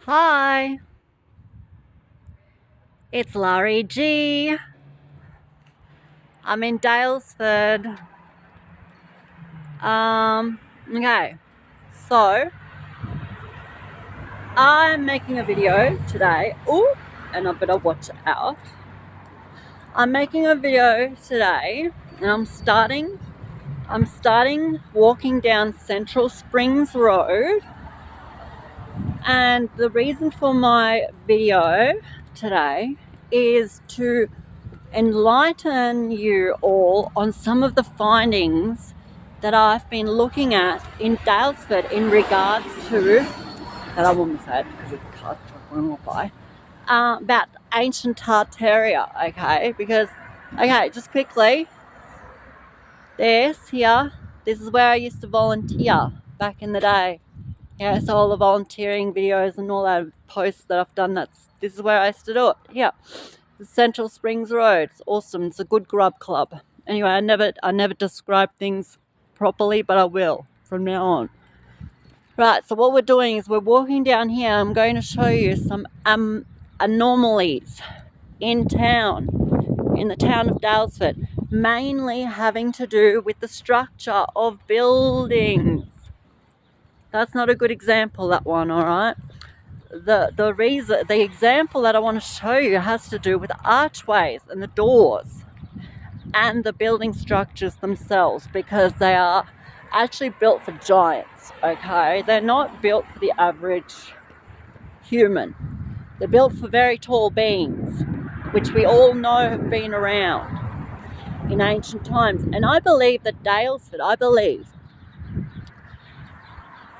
Hi, it's Larry G. I'm in Daylesford. Okay, so I'm making a video today. Oh, and I better watch out. I'm making a video today, and I'm starting walking down Central Springs Road. And the reason for my video today is to enlighten you all on some of the findings that I've been looking at in Daylesford in regards to, that I wouldn't say it because of the car truck by, about ancient Tartaria, okay? Because, okay, just quickly, this is where I used to volunteer back in the day. Yeah, so all the volunteering videos and all that posts that I've done, this is where I used to do it. Here, the Central Springs Road. It's awesome. It's a good grub club. Anyway, I never describe things properly, but I will from now on. Right, so what we're doing is we're walking down here. I'm going to show you some anomalies in the town of Daylesford, mainly having to do with the structure of buildings. That's not a good example, that one, all right? The example that I want to show you has to do with archways and the doors and the building structures themselves, because they are actually built for giants, okay? They're not built for the average human. They're built for very tall beings, which we all know have been around in ancient times. And I believe that Daylesford,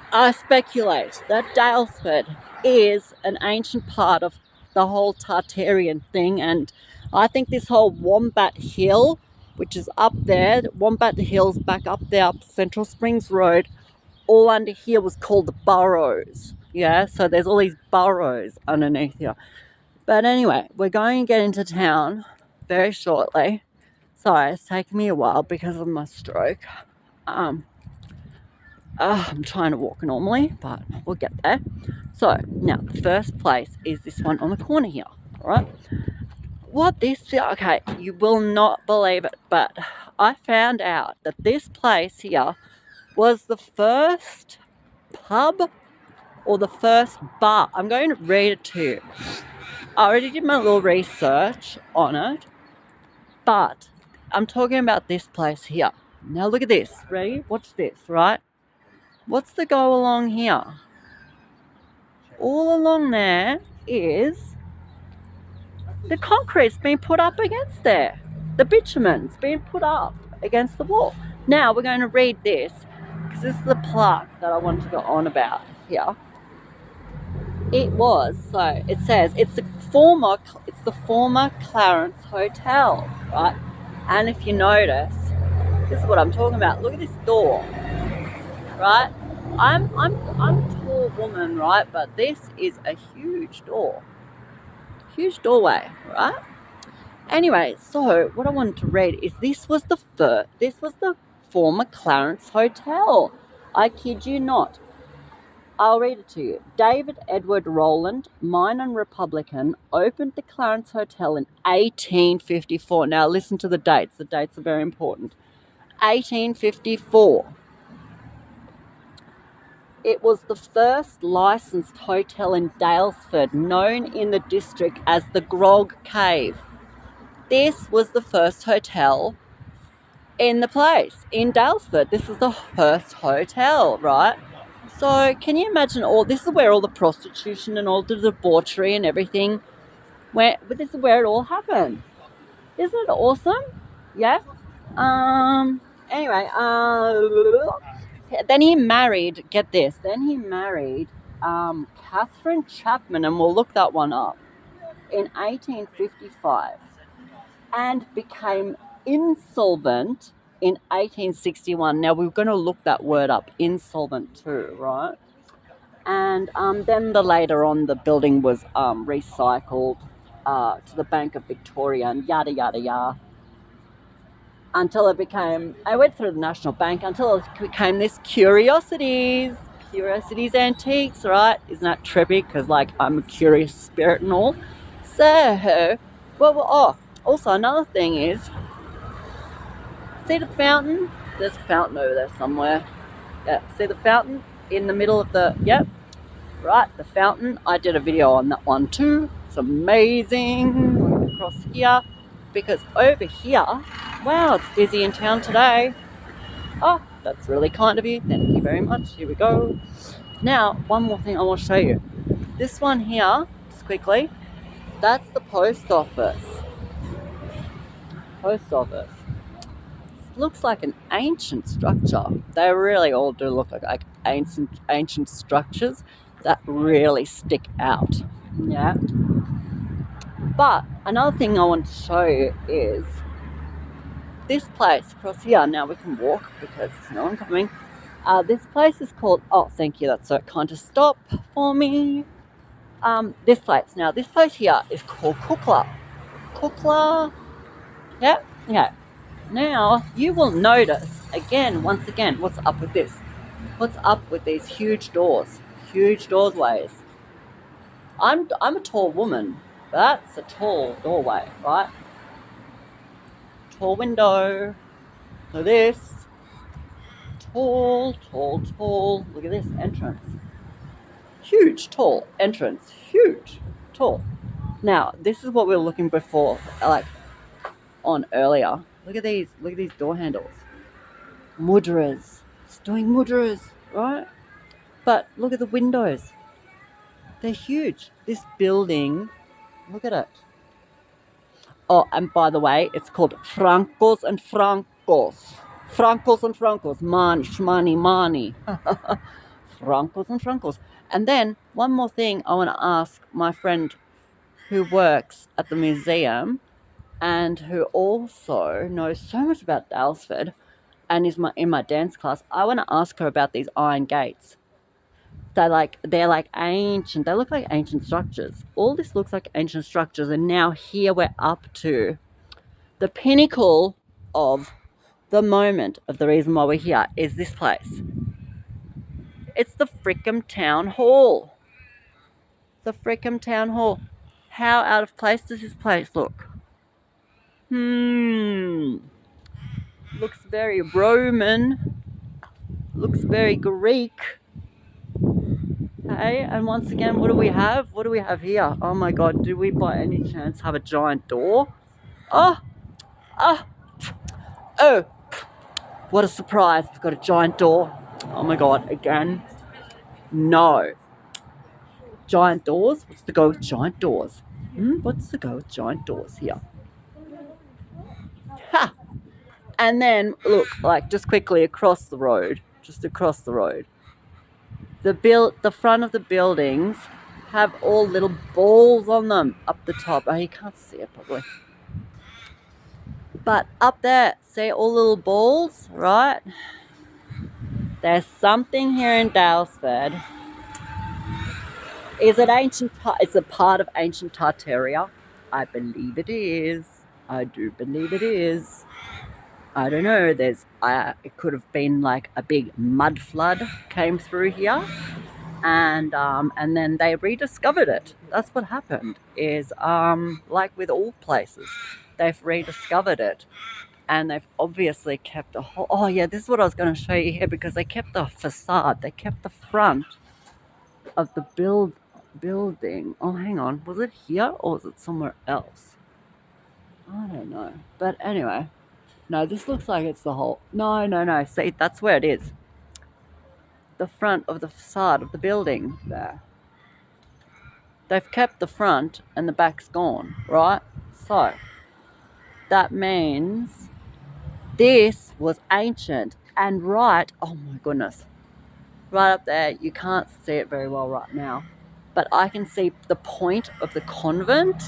I speculate that Daylesford is an ancient part of the whole Tartarian thing, and I think this whole Wombat Hill, which is up there, Wombat Hill's back up there, up Central Springs Road, all under here was called the Burrows. Yeah, so there's all these burrows underneath here. But anyway, we're going to get into town very shortly. Sorry, it's taken me a while because of my stroke. I'm trying to walk normally, but we'll get there. So, now, the first place is this one on the corner here, all right? Okay, you will not believe it, but I found out that this place here was the first pub or the first bar. I'm going to read it to you. I already did my little research on it, but I'm talking about this place here. Now, look at this. Ready? Watch this, right? What's the go along here? All along there is the concrete's been put up against there. The bitumen's been put up against the wall. Now we're going to read this, because this is the plaque that I want to go on about here. It says it's the former Clarence Hotel, right? And if you notice, this is what I'm talking about. Look at this door, right? I'm a tall woman, right? But this is a huge door. Huge doorway, right? Anyway, so what I wanted to read is this was the former Clarence Hotel. I kid you not. I'll read it to you. David Edward Rowland, mine and Republican, opened the Clarence Hotel in 1854. Now listen to the dates. The dates are very important. 1854. It was the first licensed hotel in Daylesford, known in the district as the Grog Cave. This was the first hotel in the place, in Daylesford. This is the first hotel, right? So can you imagine this is where all the prostitution and all the debauchery and everything went, but this is where it all happened. Isn't it awesome? Yeah. Anyway, then he married, get this, Catherine Chapman, and we'll look that one up, in 1855, and became insolvent in 1861. Now, we're going to look that word up, insolvent too, right? And then later on, the building was recycled to the Bank of Victoria and yada, yada, yada. I went through the National Bank until it became this Curiosities. Curiosities Antiques, right? Isn't that trippy? Because, like, I'm a curious spirit and all. So, also another thing is, see the fountain? There's a fountain over there somewhere. Yeah, see the fountain in the middle of the, yep, right, the fountain. I did a video on that one too. It's amazing. Look across here, because over here, wow, it's busy in town today. Oh, that's really kind of you. Thank you very much. Here we go. Now, one more thing I want to show you. This one here, just quickly, that's the post office. Post office. It looks like an ancient structure. They really all do look like ancient structures that really stick out. Yeah. But another thing I want to show you is this place across here. Now we can walk because there's no one coming. This place is called, oh, thank you, that's so kind to stop for me. This place. Now, this place here is called Kukla. Kukla. Yeah, yeah. Now, you will notice, once again, what's up with this? What's up with these huge doors? Huge doorways. I'm a tall woman. That's a tall doorway, right? Tall window. Look at this. Tall, tall, tall. Look at this entrance. Huge, tall entrance. Huge, tall. Now, this is what we were looking before, like on earlier. Look at these door handles. Mudras. It's doing mudras, right? But look at the windows. They're huge. This building, look at it. Oh, and by the way, it's called Francos and Francos. Francos and Francos. Money, shmoney, money. Francos and Francos. And then one more thing I want to ask my friend who works at the museum and who also knows so much about Daylesford and is in my dance class. I want to ask her about these iron gates. They're like ancient. They look like ancient structures. All this looks like ancient structures, and now here we're up to the pinnacle of the moment of the reason why we're here is this place. It's the Frickham Town Hall. The Frickham Town Hall. How out of place does this place look? Looks very Roman. Looks very Greek. Hey, and once again, what do we have? What do we have here? Oh my God, do we by any chance have a giant door? Oh, what a surprise. We've got a giant door. Oh my God, again. No. Giant doors? What's the go with giant doors? What's the go with giant doors here? Ha! And then, look, like just quickly across the road, the front of the buildings have all little balls on them up the top. Oh, you can't see it probably. But up there, see all little balls, right? There's something here in Daylesford. Is it ancient? It's a part of ancient Tartaria. I believe it is. I do believe it is. I don't know. It could have been like a big mud flood came through here, and then they rediscovered it. That's what happened. Is like with all places, they've rediscovered it, and they've obviously kept the whole. Oh yeah, this is what I was going to show you here because they kept the facade. They kept the front of the building. Oh, hang on. Was it here or was it somewhere else? I don't know. But anyway. No, this looks like it's the whole... No. See, that's where it is. The front of the facade of the building there. They've kept the front and the back's gone, right? So, that means this was ancient and right... Oh my goodness. Right up there. You can't see it very well right now. But I can see the point of the convent.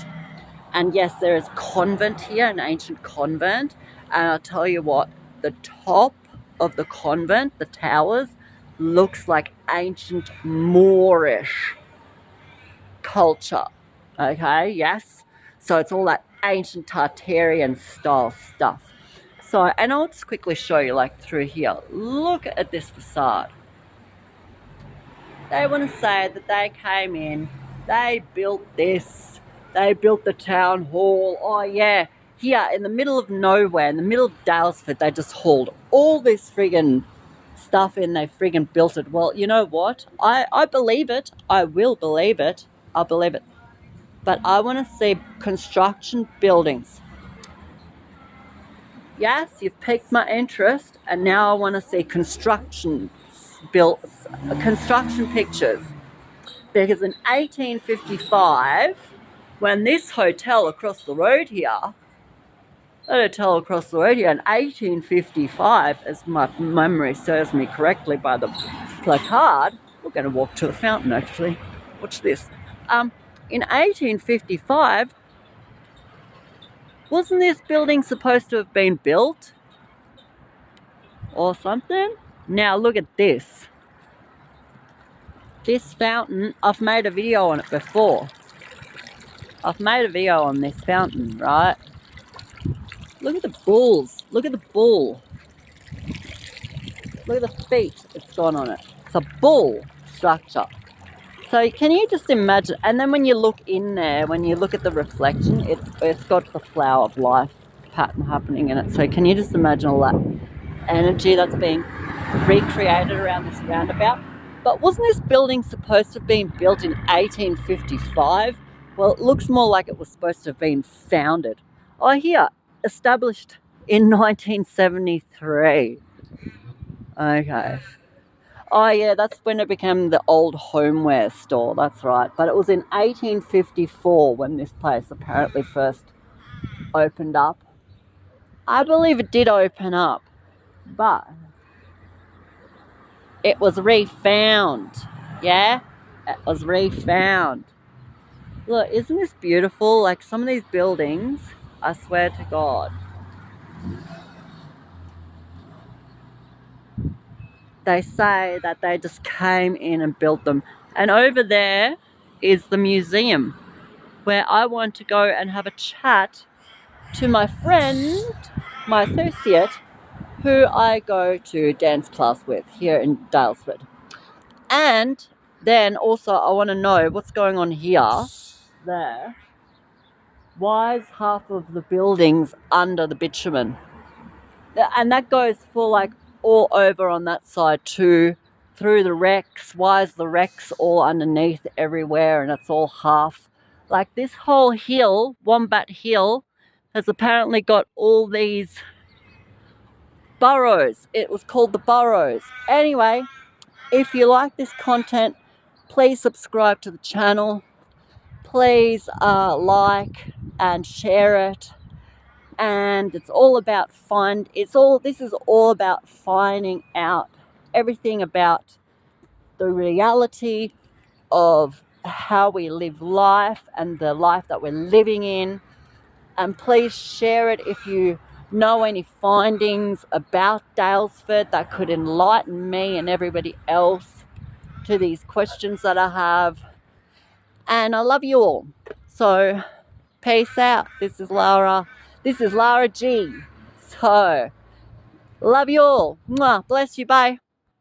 And yes, there is a convent here, an ancient convent. And I'll tell you what, the top of the convent, the towers, looks like ancient Moorish culture. Okay, yes? So it's all that ancient Tartarian style stuff. So, and I'll just quickly show you like through here. Look at this facade. They want to say that they came in, they built this, they built the town hall. Oh yeah, here in the middle of nowhere, in the middle of Daylesford, they just hauled all this friggin' stuff in. They friggin' built it. Well, you know what? I believe it. I will believe it. I'll believe it. But I want to see construction buildings. Yes, you've piqued my interest, and now I want to see construction pictures. Because in 1855, when this hotel across the road here, in 1855, as my memory serves me correctly by the placard, we're going to walk to the fountain actually. Watch this. In 1855, wasn't this building supposed to have been built or something? Now look at this. This fountain, I've made a video on it before. I've made a video on this fountain, right? Look at the bulls. Look at the bull. Look at the feet it's got on it. It's a bull structure. So can you just imagine? And then when you look in there, when you look at the reflection, it's got the flower of life pattern happening in it. So can you just imagine all that energy that's being recreated around this roundabout? But wasn't this building supposed to have been built in 1855? Well, it looks more like it was supposed to have been founded. Oh, here, established in 1973. Okay. Oh, yeah, that's when it became the old homeware store. That's right. But it was in 1854 when this place apparently first opened up. I believe it did open up, but it was refound. Yeah? It was refound. Look, isn't this beautiful? Like some of these buildings, I swear to God. They say that they just came in and built them. And over there is the museum where I want to go and have a chat to my friend, my associate, who I go to dance class with here in Daylesford. And then also I want to know what's going on here, there. Why is half of the buildings under the bitumen? And that goes for like all over on that side too, through the wrecks. Why is the wrecks all underneath everywhere and it's all half? Like this whole hill, Wombat Hill, has apparently got all these burrows. It was called the burrows. Anyway, if you like this content, please subscribe to the channel. Please like and share it. And it's all about this is all about finding out everything about the reality of how we live life and the life that we're living in. And please share it if you know any findings about Daylesford that could enlighten me and everybody else to these questions that I have. And I love you all. So peace out. This is Laura. This is Lara G. So, love you all. Mwah. Bless you. Bye.